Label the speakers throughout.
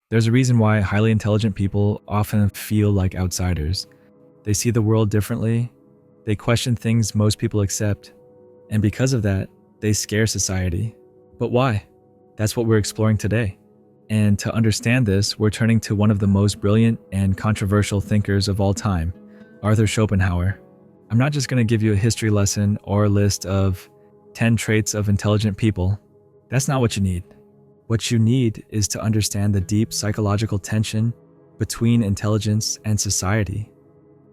Speaker 1: There's a reason why highly intelligent people often feel like outsiders. They see the world differently, they question things most people accept, and because of that, they scare society. But why? That's what we're exploring today. And to understand this, we're turning to one of the most brilliant and controversial thinkers of all time, Arthur Schopenhauer. I'm not just going to give you a history lesson or a list of 10 traits of intelligent people. That's not what you need. What you need is to understand the deep psychological tension between intelligence and society,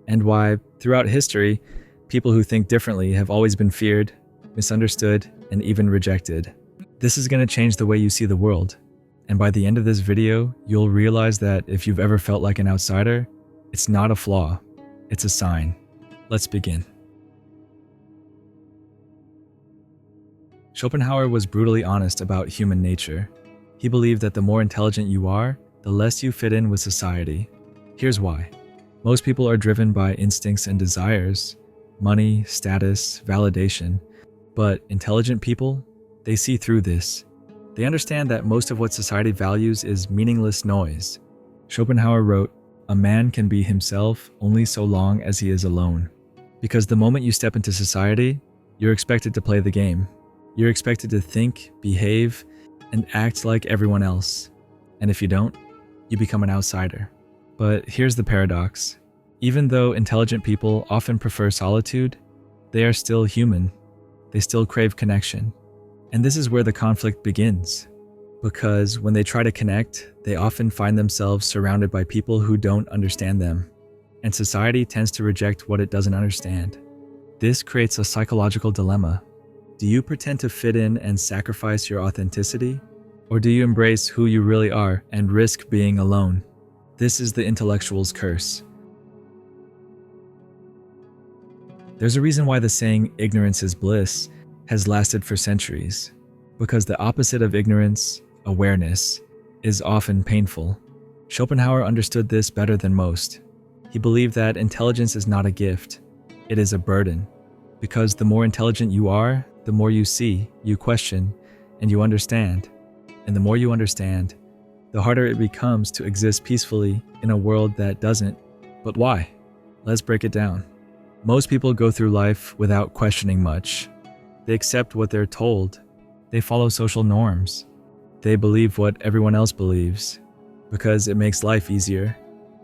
Speaker 1: and why, throughout history, people who think differently have always been feared, misunderstood, and even rejected. This is going to change the way you see the world, and by the end of this video, you'll realize that if you've ever felt like an outsider, it's not a flaw, it's a sign. Let's begin. Schopenhauer was brutally honest about human nature. He believed that the more intelligent you are, the less you fit in with society. Here's why. Most people are driven by instincts and desires, money, status, validation. But intelligent people, they see through this. They understand that most of what society values is meaningless noise. Schopenhauer wrote, "A man can be himself only so long as he is alone." Because the moment you step into society, you're expected to play the game. You're expected to think, behave, and act like everyone else. And if you don't, you become an outsider. But here's the paradox. Even though intelligent people often prefer solitude, they are still human. They still crave connection. And this is where the conflict begins. Because when they try to connect, they often find themselves surrounded by people who don't understand them. And society tends to reject what it doesn't understand. This creates a psychological dilemma. Do you pretend to fit in and sacrifice your authenticity? Or do you embrace who you really are and risk being alone? This is the intellectual's curse. There's a reason why the saying, "ignorance is bliss," has lasted for centuries. Because the opposite of ignorance, awareness, is often painful. Schopenhauer understood this better than most. He believed that intelligence is not a gift, it is a burden. Because the more intelligent you are, the more you see, you question, and you understand. And the more you understand, the harder it becomes to exist peacefully in a world that doesn't. But why? Let's break it down. Most people go through life without questioning much. They accept what they're told. They follow social norms. They believe what everyone else believes, because it makes life easier.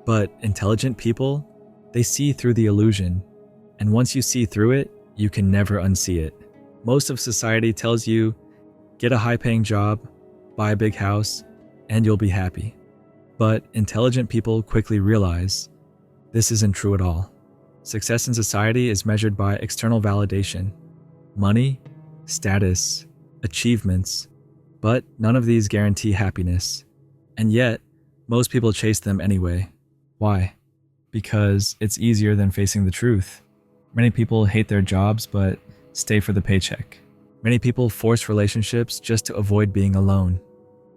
Speaker 1: But intelligent people, they see through the illusion. And once you see through it, you can never unsee it. Most of society tells you, get a high-paying job, buy a big house, and you'll be happy. But intelligent people quickly realize this isn't true at all. Success in society is measured by external validation, money, status, achievements, but none of these guarantee happiness. And yet, most people chase them anyway. Why? Because it's easier than facing the truth. Many people hate their jobs but stay for the paycheck. Many people force relationships just to avoid being alone.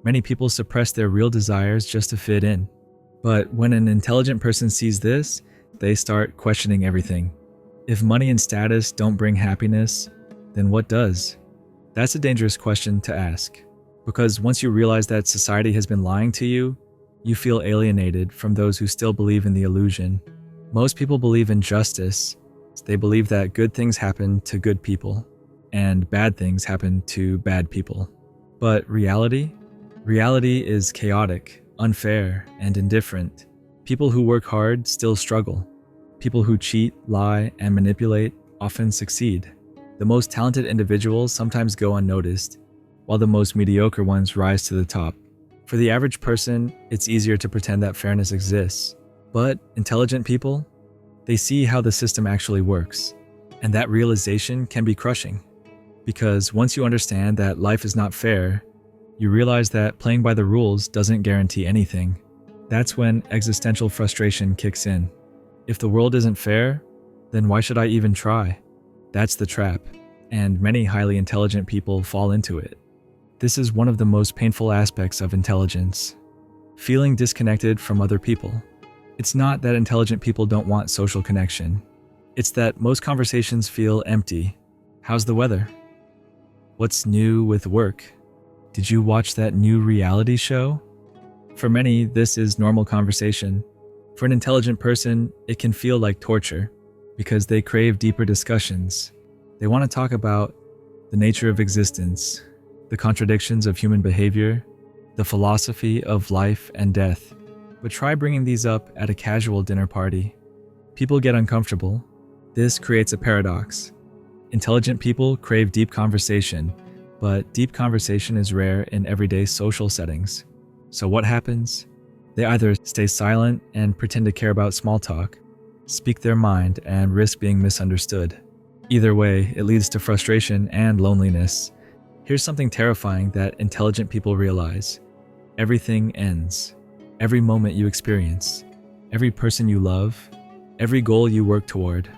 Speaker 1: Many people suppress their real desires just to fit in. But when an intelligent person sees this, they start questioning everything. If money and status don't bring happiness, then what does? That's a dangerous question to ask. Because once you realize that society has been lying to you, you feel alienated from those who still believe in the illusion. Most people believe in justice. They believe that good things happen to good people, and bad things happen to bad people. But reality? Reality is chaotic, unfair, and indifferent. People who work hard still struggle. People who cheat, lie, and manipulate often succeed. The most talented individuals sometimes go unnoticed, while the most mediocre ones rise to the top. For the average person, it's easier to pretend that fairness exists. But intelligent people, they see how the system actually works. And that realization can be crushing. Because once you understand that life is not fair, you realize that playing by the rules doesn't guarantee anything. That's when existential frustration kicks in. If the world isn't fair, then why should I even try? That's the trap, and many highly intelligent people fall into it. This is one of the most painful aspects of intelligence. Feeling disconnected from other people. It's not that intelligent people don't want social connection. It's that most conversations feel empty. How's the weather? What's new with work? Did you watch that new reality show? For many, this is normal conversation. For an intelligent person, it can feel like torture because they crave deeper discussions. They want to talk about the nature of existence, the contradictions of human behavior, the philosophy of life and death. But try bringing these up at a casual dinner party. People get uncomfortable. This creates a paradox. Intelligent people crave deep conversation, but deep conversation is rare in everyday social settings. So what happens? They either stay silent and pretend to care about small talk, speak their mind, and risk being misunderstood. Either way, it leads to frustration and loneliness. Here's something terrifying that intelligent people realize. Everything ends. Every moment you experience, every person you love, every goal you work toward,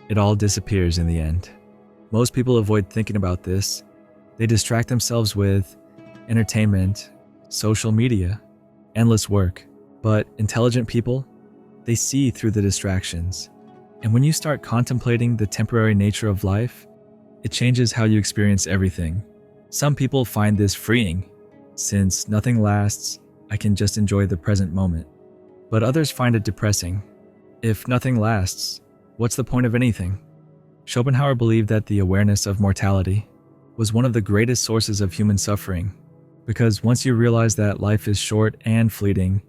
Speaker 1: it all disappears in the end. Most people avoid thinking about this. They distract themselves with entertainment, social media, endless work. But intelligent people, they see through the distractions. And when you start contemplating the temporary nature of life, it changes how you experience everything. Some people find this freeing. Since nothing lasts, I can just enjoy the present moment. But others find it depressing. If nothing lasts, what's the point of anything? Schopenhauer believed that the awareness of mortality was one of the greatest sources of human suffering, because once you realize that life is short and fleeting,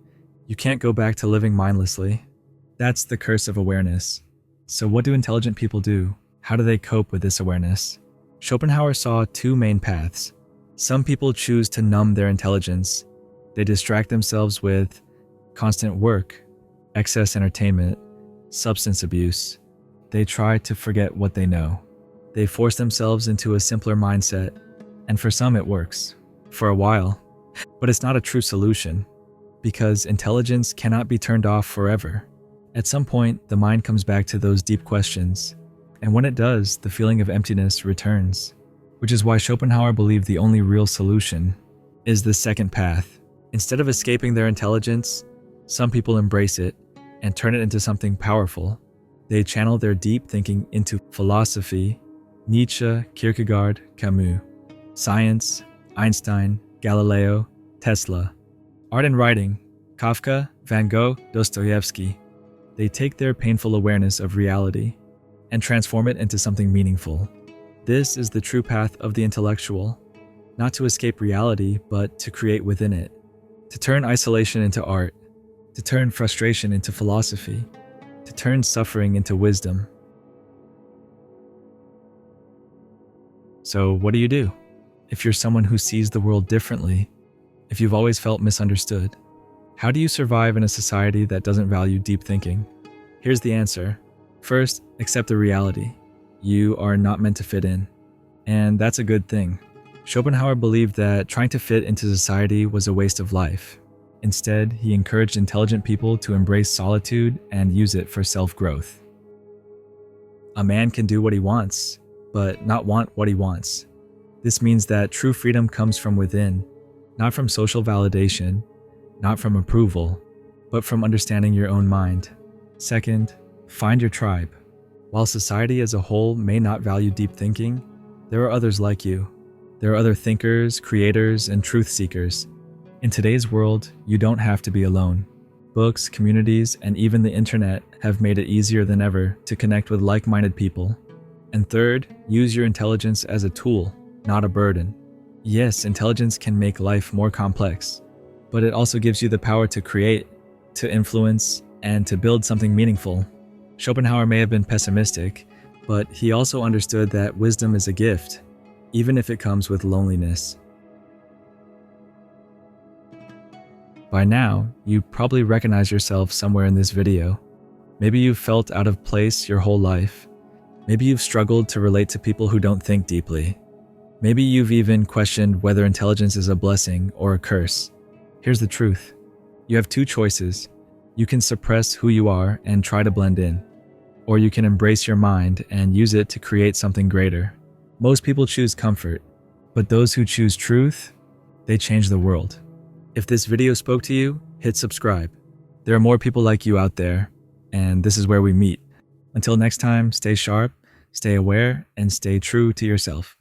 Speaker 1: you can't go back to living mindlessly. That's the curse of awareness. So what do intelligent people do? How do they cope with this awareness? Schopenhauer saw two main paths. Some people choose to numb their intelligence. They distract themselves with constant work, excess entertainment, substance abuse. They try to forget what they know. They force themselves into a simpler mindset, and for some it works, for a while. But it's not a true solution, because intelligence cannot be turned off forever. At some point, the mind comes back to those deep questions, and when it does, the feeling of emptiness returns, which is why Schopenhauer believed the only real solution is the second path. Instead of escaping their intelligence, some people embrace it and turn it into something powerful. They channel their deep thinking into philosophy, Nietzsche, Kierkegaard, Camus, science, Einstein, Galileo, Tesla, art and writing, Kafka, Van Gogh, Dostoevsky. They take their painful awareness of reality and transform it into something meaningful. This is the true path of the intellectual, not to escape reality, but to create within it. To turn isolation into art, to turn frustration into philosophy, to turn suffering into wisdom. So what do you do? If you're someone who sees the world differently, if you've always felt misunderstood, how do you survive in a society that doesn't value deep thinking? Here's the answer. First, accept the reality. You are not meant to fit in. And that's a good thing. Schopenhauer believed that trying to fit into society was a waste of life. Instead, he encouraged intelligent people to embrace solitude and use it for self-growth. A man can do what he wants, but not want what he wants. This means that true freedom comes from within, not from social validation, not from approval, but from understanding your own mind. Second, find your tribe. While society as a whole may not value deep thinking, there are others like you. There are other thinkers, creators, and truth seekers. In today's world, you don't have to be alone. Books, communities, and even the internet have made it easier than ever to connect with like-minded people. And third, use your intelligence as a tool, not a burden. Yes, intelligence can make life more complex, but it also gives you the power to create, to influence, and to build something meaningful. Schopenhauer may have been pessimistic, but he also understood that wisdom is a gift, even if it comes with loneliness. By now, you probably recognize yourself somewhere in this video. Maybe you've felt out of place your whole life. Maybe you've struggled to relate to people who don't think deeply. Maybe you've even questioned whether intelligence is a blessing or a curse. Here's the truth. You have two choices. You can suppress who you are and try to blend in, or you can embrace your mind and use it to create something greater. Most people choose comfort, but those who choose truth, they change the world. If this video spoke to you, hit subscribe. There are more people like you out there, and this is where we meet. Until next time, stay sharp, stay aware, and stay true to yourself.